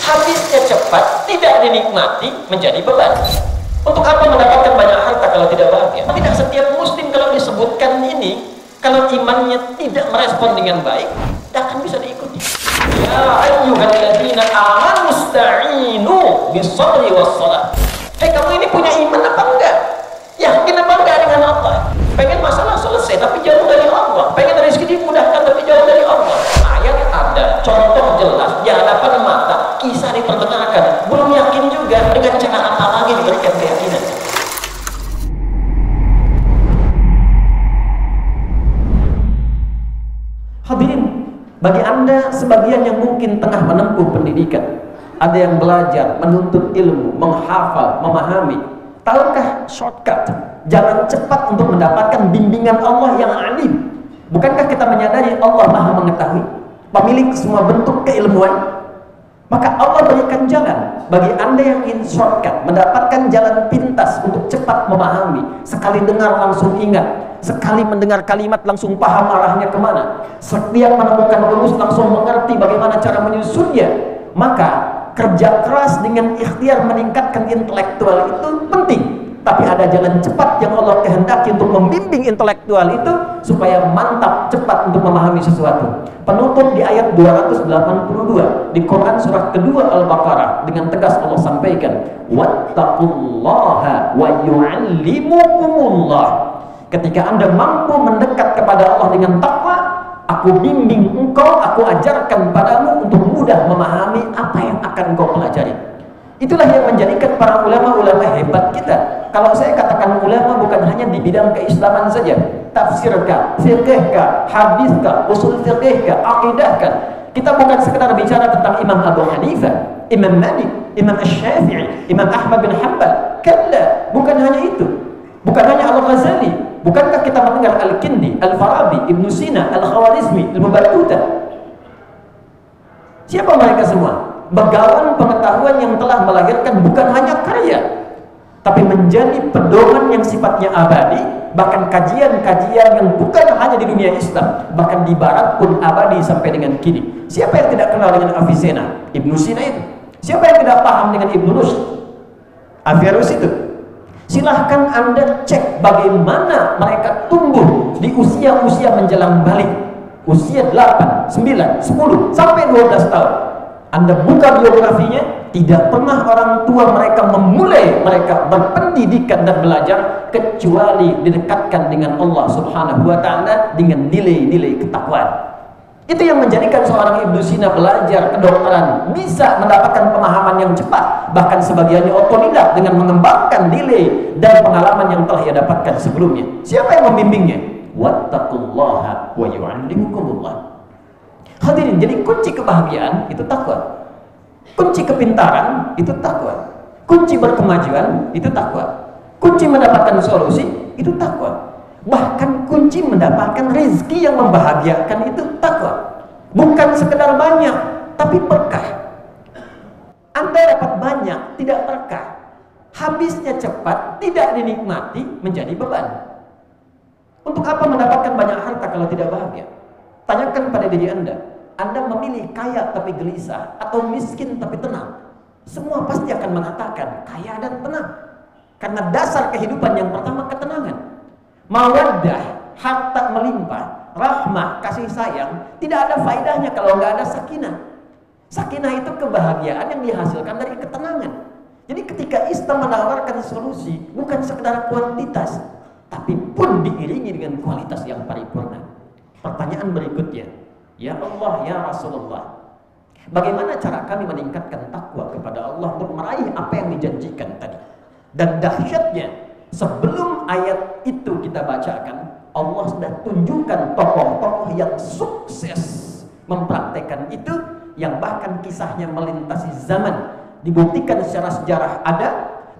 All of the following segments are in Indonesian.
habisnya cepat, tidak dinikmati, menjadi beban. Untuk apa mendapatkan banyak harta kalau tidak bahagia? Tidak setiap muslim kalau disebutkan ini, kalau imannya tidak merespon dengan baik, tidak akan bisa diikuti. Ya ayyuhalladzina amanu ista'inu bis-sabri was-shalah. Kamu ini punya iman apa enggak? Yakin apa enggak dengan Allah? Pengen masalah selesai tapi jauh dari Allah, pengen rezeki dimudahkan tapi jauh dari Allah. Ayat ada, contoh jelas di hadapan mata, kisah diperdengarkan, belum yakin juga, dengan cara apa lagi diberikan keyakinan? Hadirin, bagi Anda sebagian yang mungkin tengah menempuh pendidikan, ada yang belajar, menuntut ilmu, menghafal, memahami, tahukah shortcut, jalan cepat untuk mendapatkan bimbingan Allah yang alim? Bukankah kita menyadari Allah Maha mengetahui, pemilik semua bentuk keilmuan? Maka Allah berikan jalan bagi Anda yang ingin shortcut, mendapatkan jalan pintas untuk cepat memahami. Sekali dengar langsung ingat, sekali mendengar kalimat langsung paham arahnya kemana, setiap menemukan rumus langsung mengerti bagaimana cara menyusunnya. Maka kerja keras dengan ikhtiar meningkatkan intelektual itu penting. Tapi ada jalan cepat yang Allah kehendaki untuk membimbing intelektual itu supaya mantap, cepat untuk memahami sesuatu. Penutup di ayat 282 di Quran surah kedua Al-Baqarah, dengan tegas Allah sampaikan, wattaqullaha wa yu'allimukumullah. Ketika Anda mampu mendekat kepada Allah dengan takwa, aku bimbing engkau, aku ajarkan padamu untuk mudah memahami apa yang akan engkau pelajari. Itulah yang menjadikan para ulama-ulama hebat kita. Kalau saya katakan ulama bukan hanya di bidang keislaman saja, tafsirkah, fiqhkah, hadithkah, usul fiqhkah, akidahkah. Kita bukan sekedar bicara tentang Imam Abu Hanifah, Imam Malik, Imam Asy-Syafi'i, Imam Ahmad bin Hanbal. Kalla, bukan hanya itu. Bukan hanya Al-Ghazali. Bukankah kita mendengar Al-Kindi, Al-Farabi, Ibnu Sina, Al-Khawarizmi, Ibnu Battuta? Siapa mereka semua? Begawan pengetahuan yang telah melahirkan bukan hanya karya, tapi menjadi pedoman yang sifatnya abadi, bahkan kajian-kajian yang bukan hanya di dunia Islam, bahkan di barat pun abadi sampai dengan kini. Siapa yang tidak kenal dengan Avicenna? Ibnu Sina itu. Siapa yang tidak paham dengan Ibnu Rushd? Averroes itu. Silahkan Anda cek bagaimana mereka tumbuh di usia-usia menjelang balik, usia 8, 9, 10, sampai 12 tahun. Anda buka biografinya, tidak pernah orang tua mereka memulai mereka berpendidikan dan belajar kecuali didekatkan dengan Allah Subhanahu wa Ta'ala dengan nilai-nilai ketakwaan. Itu yang menjadikan seorang Ibnu Sina belajar kedokteran bisa mendapatkan pemahaman yang cepat, bahkan sebagiannya otodidak dengan mengembangkan nilai dan pengalaman yang telah ia dapatkan sebelumnya. Siapa yang membimbingnya? Wattaqullaha wa yu'allimukumullah. Hadirin, jadi kunci kebahagiaan itu takwa. Kunci kepintaran itu takwa. Kunci berkemajuan itu takwa. Kunci mendapatkan solusi itu takwa. Bahkan kunci mendapatkan rezeki yang membahagiakan itu takwa. Bukan sekedar banyak, tapi berkah. Anda dapat banyak, tidak berkah. Habisnya cepat, tidak dinikmati, menjadi beban. Untuk apa mendapatkan banyak harta kalau tidak bahagia? Tanyakan pada diri Anda memilih kaya tapi gelisah atau miskin tapi tenang? Semua pasti akan mengatakan kaya dan tenang. Karena dasar kehidupan yang pertama ketenangan. Mawaddah, harta melimpah, rahmah, kasih sayang, tidak ada faedahnya kalau nggak ada sakinah. Sakinah itu kebahagiaan yang dihasilkan dari ketenangan. Jadi ketika Islam menawarkan solusi bukan sekedar kuantitas, tapi pun diiringi dengan kualitas yang paripurna. Pertanyaan berikutnya, ya Allah, ya Rasulullah, bagaimana cara kami meningkatkan takwa kepada Allah untuk meraih apa yang dijanjikan tadi? Dan dahsyatnya, sebelum ayat itu kita bacakan, Allah sudah tunjukkan tokoh-tokoh yang sukses mempraktekkan itu, yang bahkan kisahnya melintasi zaman, dibuktikan secara sejarah ada,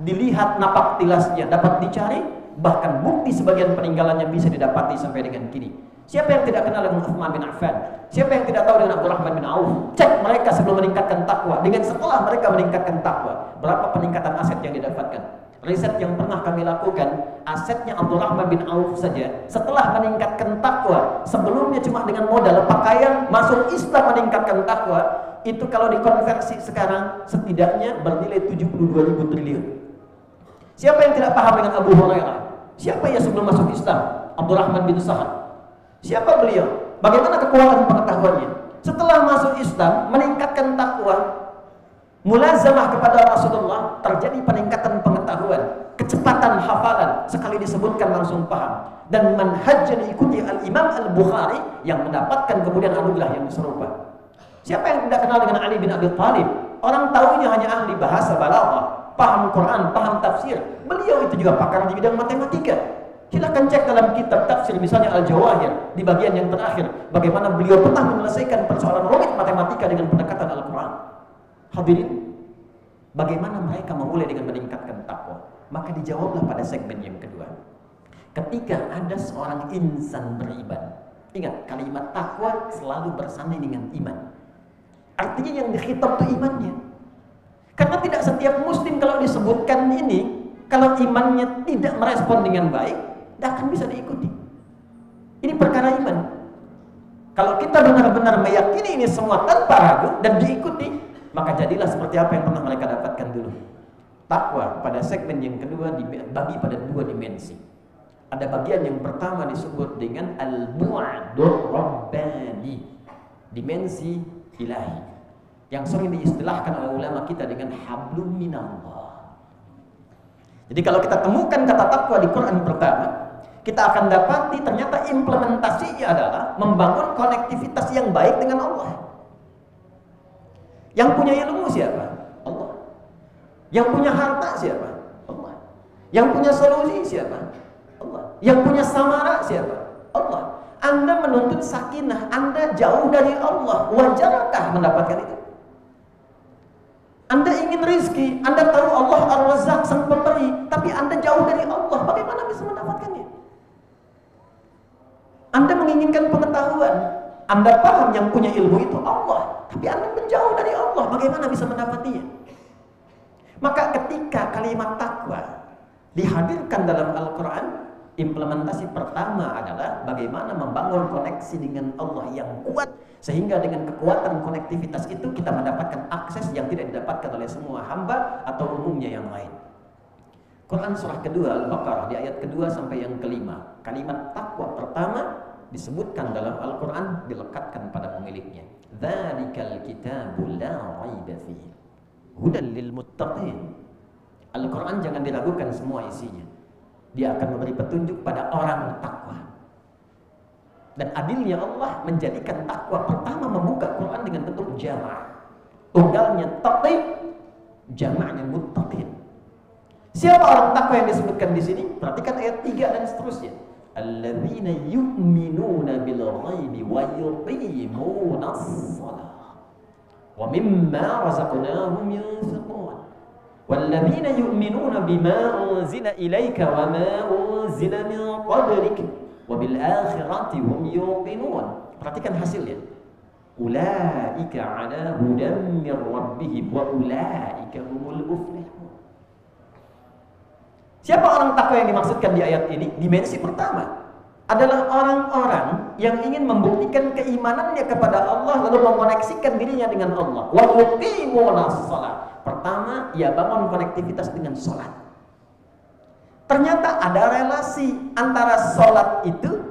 dilihat napak tilasnya dapat dicari, bahkan bukti sebagian peninggalannya bisa didapati sampai dengan kini. Siapa yang tidak kenal dengan Uthman bin Affan? Siapa yang tidak tahu dengan Abdurrahman bin Auf? Cek mereka sebelum meningkatkan takwa, dengan setelah mereka meningkatkan takwa, berapa peningkatan aset yang didapatkan? Riset yang pernah kami lakukan, asetnya Abdurrahman bin Auf saja setelah meningkatkan takwa, sebelumnya cuma dengan modal pakaian, masuk Islam meningkatkan takwa, itu kalau dikonversi sekarang setidaknya bernilai 72.000 triliun. Siapa yang tidak paham dengan Abu Hurairah? Siapa yang sebelum masuk Islam? Abdurrahman bin Sahal. Siapa beliau? Bagaimana kekuatan pengetahuannya? Setelah masuk Islam, meningkatkan takwa, mulazamah kepada Rasulullah, terjadi peningkatan pengetahuan, kecepatan hafalan, sekali disebutkan langsung paham. Dan manhaj yang diikuti Al-Imam Al-Bukhari yang mendapatkan kemudian anugerah yang serupa. Siapa yang tidak kenal dengan Ali bin Abi Thalib? Orang tahunya hanya ahli bahasa balaghah, paham Quran, paham tafsir. Beliau itu juga pakar di bidang matematika. Silakan cek dalam kitab tafsir misalnya Al-Jawahir di bagian yang terakhir bagaimana beliau pernah menyelesaikan persoalan rumit matematika dengan pendekatan Al-Quran. Hadirin, bagaimana mereka memulai dengan meningkatkan takwa? Maka dijawablah pada segmen yang kedua. Ketika ada seorang insan beriman, ingat kalimat takwa selalu bersanding dengan iman. Artinya yang dikhitab itu imannya. Karena tidak setiap muslim kalau disebutkan ini, kalau imannya tidak merespon dengan baik, tidak akan bisa diikuti. Ini perkara iman. Kalau kita benar-benar meyakini ini semua tanpa ragu dan diikuti, maka jadilah seperti apa yang pernah mereka dapatkan dulu. Takwa pada segmen yang kedua dibagi pada dua dimensi. Ada bagian yang pertama disebut dengan al-bu'dur rabbani, dimensi ilahi, yang sering diistilahkan oleh ulama kita dengan hablum minallah. Jadi kalau kita temukan kata takwa di Quran pertama, kita akan dapati ternyata implementasinya adalah membangun konektivitas yang baik dengan Allah. Yang punya ilmu siapa? Allah. Yang punya harta siapa? Allah. Yang punya solusi siapa? Allah. Yang punya samara siapa? Allah. Anda menuntut sakinah, Anda jauh dari Allah, wajarkah mendapatkan itu? Anda ingin rizki, Anda tahu Allah Ar-Razzaq sang pemberi, tapi Anda jauh dari Allah, bagaimana bisa mendapatkannya? Anda menginginkan pengetahuan, Anda paham yang punya ilmu itu Allah, tapi Anda menjauh dari Allah, bagaimana bisa mendapatinya? Maka ketika kalimat takwa dihadirkan dalam Al-Quran, implementasi pertama adalah bagaimana membangun koneksi dengan Allah yang kuat, sehingga dengan kekuatan konektivitas itu kita mendapatkan akses yang tidak didapatkan oleh semua hamba atau umumnya yang lain. Quran surah kedua Al-Baqarah di ayat kedua sampai yang kelima, kalimat takwa pertama disebutkan dalam Al-Quran dilekatkan pada pemiliknya. Dzalikal kitabu la raiba fihi hudan lil muttaqin. Al-Quran jangan diragukan semua isinya. Dia akan memberi petunjuk pada orang takwa. Dan adilnya Allah menjadikan takwa pertama membuka Quran dengan bentuk jama'. Tunggalnya taqi, jama'nya muttaqin. Siapa orang takwa yang disebutkan di sini? Perhatikan ayat 3 dan seterusnya. Alladzina yu'minuna bil ghaibi wa yuqimunas shalah wa mimma razaqnahum yunfiqun. وَالَّذِينَ يُؤْمِنُونَ بِمَا أُنْزِلَ إِلَيْكَ وَمَا أُنْزِلَ مِنْ قَبْلِكَ وَبِالْآخِرَةِ هُمْ يُوقِنُونَ. Perhatikan hasilnya. أُولَئِكَ عَلَى هُدًى مِنْ رَبِّهِمْ وَأُولَئِكَ هُمُ الْمُفْلِحُونَ. Siapa orang takwa yang dimaksudkan di ayat ini? Dimensi pertama adalah orang-orang yang ingin membuktikan keimanannya kepada Allah lalu mengoneksikan dirinya dengan Allah. Wa yuqimunas shalah. Pertama, ia bangun konektivitas dengan sholat. Ternyata ada relasi antara sholat itu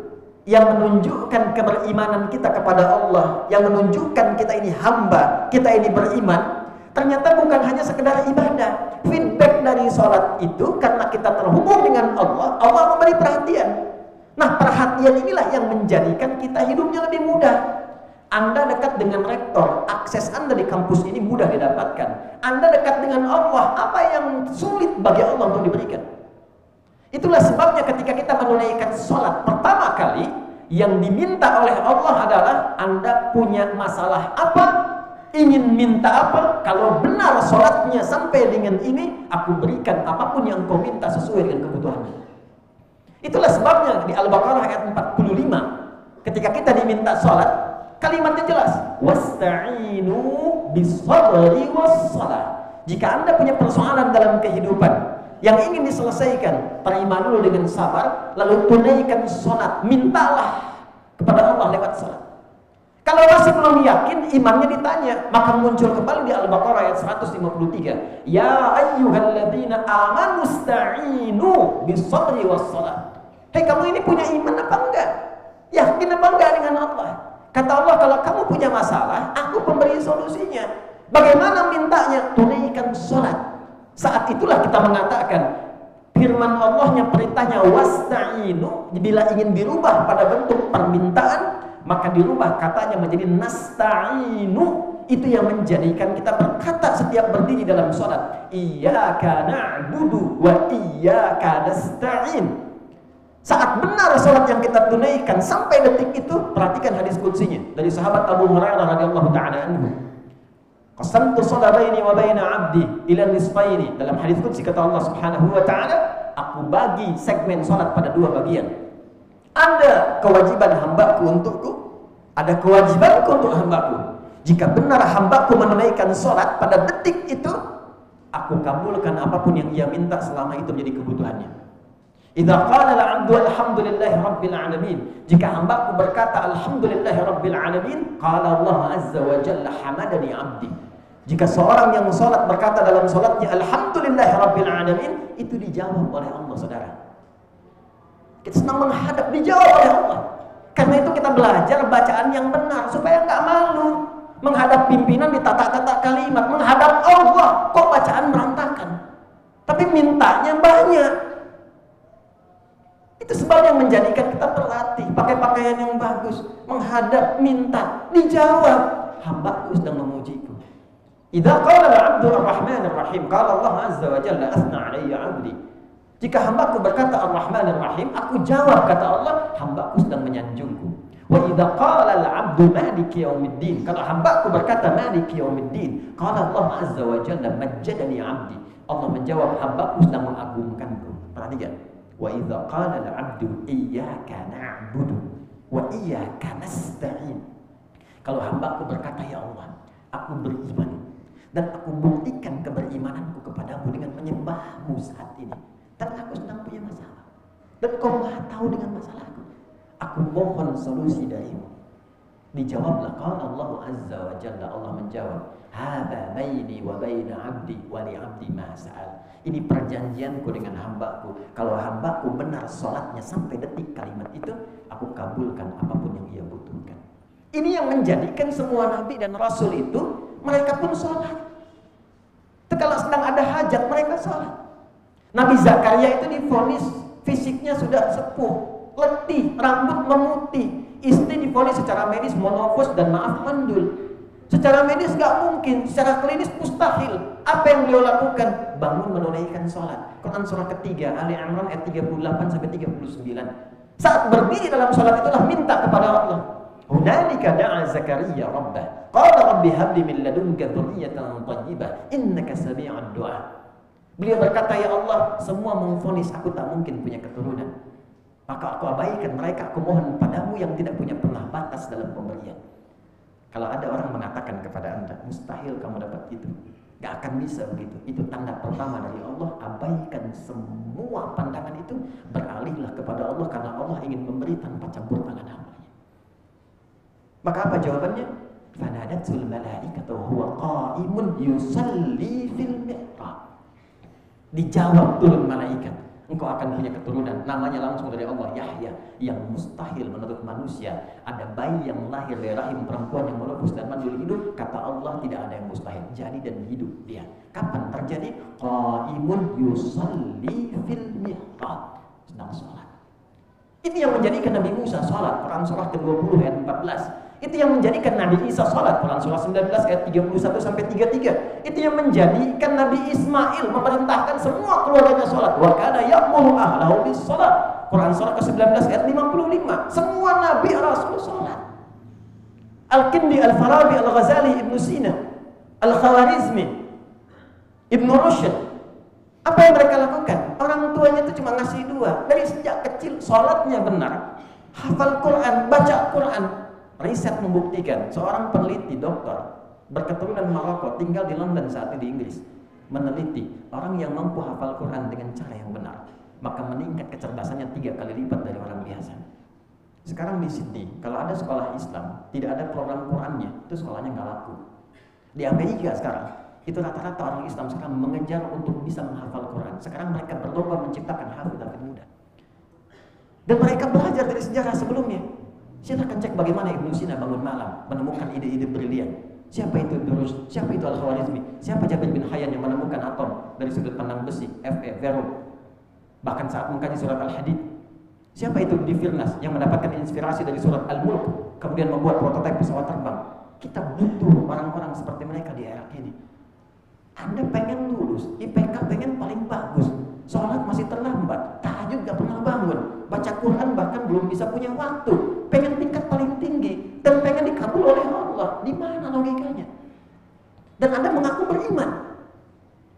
yang menunjukkan keberimanan kita kepada Allah, yang menunjukkan kita ini hamba, kita ini beriman. Ternyata bukan hanya sekedar ibadah. Feedback dari sholat itu karena kita terhubung dengan Allah, Allah memberi perhatian. Nah, perhatian inilah yang menjadikan kita hidupnya lebih mudah. Anda dekat dengan rektor, akses Anda di kampus ini mudah didapatkan. Anda dekat dengan Allah, apa yang sulit bagi Allah untuk diberikan? Itulah sebabnya ketika kita menunaikan sholat pertama kali, yang diminta oleh Allah adalah Anda punya masalah apa, ingin minta apa, kalau benar sholatnya sampai dengan ini, aku berikan apapun yang kau minta sesuai dengan kebutuhanmu. Itulah sebabnya di Al-Baqarah ayat 45, ketika kita diminta sholat, kalimatnya jelas, wasta'inu bis-sabri was-shalah. Jika Anda punya persoalan dalam kehidupan yang ingin diselesaikan, terima dulu dengan sabar, lalu tunaikan sholat, mintalah kepada Allah lewat sholat. Kalau masih belum yakin, imannya ditanya, maka muncul kembali di Al-Baqarah ayat 153. Ya ayyuhalladzina amanu sta'inu bis-sabri was-shalah. Hei, kamu ini punya iman apa enggak? Yakin apa enggak dengan Allah? Kata Allah, kalau kamu punya masalah, aku pemberi solusinya. Bagaimana mintanya? Tunaikan sholat. Saat itulah kita mengatakan firman Allahnya, perintahnya wasta'inu, bila ingin dirubah pada bentuk permintaan, maka dirubah katanya menjadi nasta'inu. Itu yang menjadikan kita berkata setiap berdiri dalam sholat, iyyaka na'budu wa iyyaka nasta'in. Saat benar sholat yang kita tunaikan sampai detik itu, perhatikan hadis qudsinya dari sahabat Abu Hurairah radhiyallahu ta'ala anhu. Qasamtu sholata baini wa baina 'abdi ila nisfaini. Dalam hadis qudsi kata Allah Subhanahu wa ta'ala, aku bagi segmen sholat pada dua bagian. Ada kewajiban hambaku untukku, ada kewajibanku untuk hambaku. Jika benar hambaku menunaikan sholat pada detik itu, aku kabulkan apapun yang ia minta selama itu menjadi kebutuhannya. Idza qala al-'abdu alhamdulillahi rabbil alamin, jika hambaku berkata alhamdulillahi rabbil alamin, qala Allah azza wa jalla hamadani 'abdi. Jika seorang yang sholat berkata dalam sholatnya alhamdulillahi rabbil alamin, itu dijawab oleh Allah, saudara. Kita senang menghadap, dijawab oleh Allah. Karena itu kita belajar bacaan yang benar supaya nggak malu menghadap pimpinan ditata-tata kalimat, menghadap Allah kok bacaan berantakan, tapi mintanya banyak. Itu sebab yang menjadikan kita berlatih pakai pakaian yang bagus, menghadap, minta, dijawab. Hambaku sedang memujiku. Idza qala al-'abdu ar-rahman ar-rahim, qala Allah azza wa jalla asna 'alayya 'abdi. Jika hambaku berkata Ar-Rahman Ar-Rahim, aku jawab, kata Allah, hambaku sedang menyanjungku. Wa idza qala al-'abdu maliki yaumiddin, kalau hambaku berkata maliki yaumiddin, qala Allah azza wa jalla majjadani 'abdi. Allah menjawab, hambaku sedang mengagungkanku. Perhatikan. Wa idza qala al-'abdu iyyaka na'budu wa iyyaka nasta'in. Kalau hambaku berkata, ya Allah, aku beriman dan aku buktikan keberimananku kepadamu dengan menyembahmu saat ini. Dan aku sedang punya masalah, dan kau maha tahu dengan masalahku. Aku mohon solusi darimu. Dijawablah, qala Allah azza wa jalla, Allah menjawab, hadza baini wa baina 'abdi wa li 'abdi ma sa'al. Ini perjanjianku dengan hambaku. Kalau hambaku benar salatnya sampai detik kalimat itu, aku kabulkan apapun yang ia butuhkan. Ini yang menjadikan semua nabi dan rasul itu, mereka pun salat. Kalau sedang ada hajat, mereka salat. Nabi Zakaria itu divonis fisiknya sudah sepuh, letih, rambut memutih. Istri divonis secara medis monofos dan maaf mandul. Secara medis gak mungkin, secara klinis mustahil. Apa yang beliau lakukan? Bangun menunaikan sholat. Quran surah ketiga Ali Imran ayat 38 sampai 39. Saat berdiri dalam sholat itulah minta kepada Allah. Hunalika da'a Zakaria rabbah, qala rabbi habli min ladunka dzurriyyatan thayyibah innaka sami'ud du'a. Beliau berkata, ya Allah, semua memvonis aku tak mungkin punya keturunan, maka aku abaikan mereka, aku mohon padamu yang tidak punya pernah batas dalam pemberian. Kalau ada orang mengatakan kepada anda, mustahil kamu dapat itu, gak akan bisa begitu, itu tanda pertama dari Allah. Abaikan semua pandangan itu, beralihlah kepada Allah, karena Allah ingin memberi tanpa campur tangan hambanya. Maka apa jawabannya? Fanadatul malaikatu huwa qa'imun yusalli fil mihrab. Dijawab turun malaikat, engkau akan punya keturunan, namanya langsung dari Allah, Yahya, yang mustahil menurut manusia. Ada bayi yang lahir dari rahim perempuan yang menopus dan mandul hidup, kata Allah tidak ada yang mustahil, jadi dan hidup dia. Kapan terjadi? Qaimun yusalli fil mihrab, sedang sholat. Ini yang menjadikan Nabi Musa sholat, Quran surah ke-20 ayat 14. Itu yang menjadikan Nabi Isa sholat, Quran surah 19 ayat 31 sampai 33. Itu yang menjadikan Nabi Ismail memerintahkan semua keluarganya sholat. Wa kana ya'muru ahlahu bis sholat, Quran surah ke-19 ayat 55. Semua Nabi Rasul sholat. Al-Kindi, Al-Farabi, Al-Ghazali, Ibnu Sina, Al-Khawarizmi, Ibnu Rushd. Apa yang mereka lakukan? Orang tuanya itu cuma ngasih dua. Dari sejak kecil sholatnya benar, hafal Quran, baca Quran. Riset membuktikan, seorang peneliti dokter berketurunan Maroko, tinggal di London saat ini di Inggris, meneliti orang yang mampu hafal Quran dengan cara yang benar, maka meningkat kecerdasannya 3 kali lipat dari orang biasa. Sekarang di Sydney, kalau ada sekolah Islam, tidak ada program Qurannya, itu sekolahnya nggak laku. Di Amerika sekarang, itu rata-rata orang Islam sekarang mengejar untuk bisa menghafal Quran. Sekarang mereka berlomba menciptakan hafid-hafid muda. Dan mereka belajar dari sejarah sebelumnya. Silahkan cek bagaimana Ibnu Sina bangun malam, menemukan ide-ide brilian. Siapa itu Ibnu Rushd? Siapa itu Al-Khwarizmi? Siapa Jabir bin Hayyan yang menemukan atom dari sudut pandang besi, Fe, Vero? Bahkan saat mengkaji surat Al-Hadid. Siapa itu Di Firnas yang mendapatkan inspirasi dari surat Al-Mulk, kemudian membuat prototipe pesawat terbang? Kita butuh orang-orang seperti mereka di era ini. Anda pengen lulus, IPK pengen paling bagus, sholat masih terlambat, tahajud gak pernah bangun, baca Quran bahkan belum bisa punya waktu, pengen tingkat paling tinggi dan pengen dikabul oleh Allah. Di mana logikanya? Dan Anda mengaku beriman,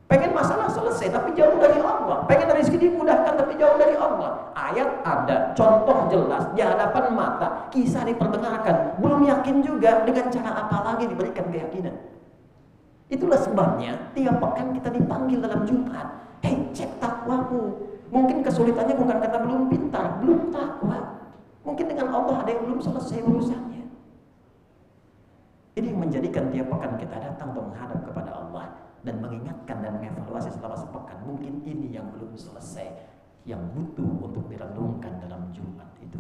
pengen masalah selesai tapi jauh dari Allah, pengen rezeki dimudahkan tapi jauh dari Allah. Ayat ada, contoh jelas di hadapan mata, kisah diperdengarkan, belum yakin juga, dengan cara apa lagi diberikan keyakinan? Itulah sebabnya tiap pekan kita dipanggil dalam Jumat. Hei, cek takwamu. Mungkin kesulitannya bukan karena belum pintar, belum takwa. Mungkin dengan Allah ada yang belum selesai urusannya. Ini yang menjadikan tiap pekan kita datang untuk menghadap kepada Allah dan mengingatkan dan mengevaluasi selama sepekan. Mungkin ini yang belum selesai, yang butuh untuk direnungkan dalam Jumat itu.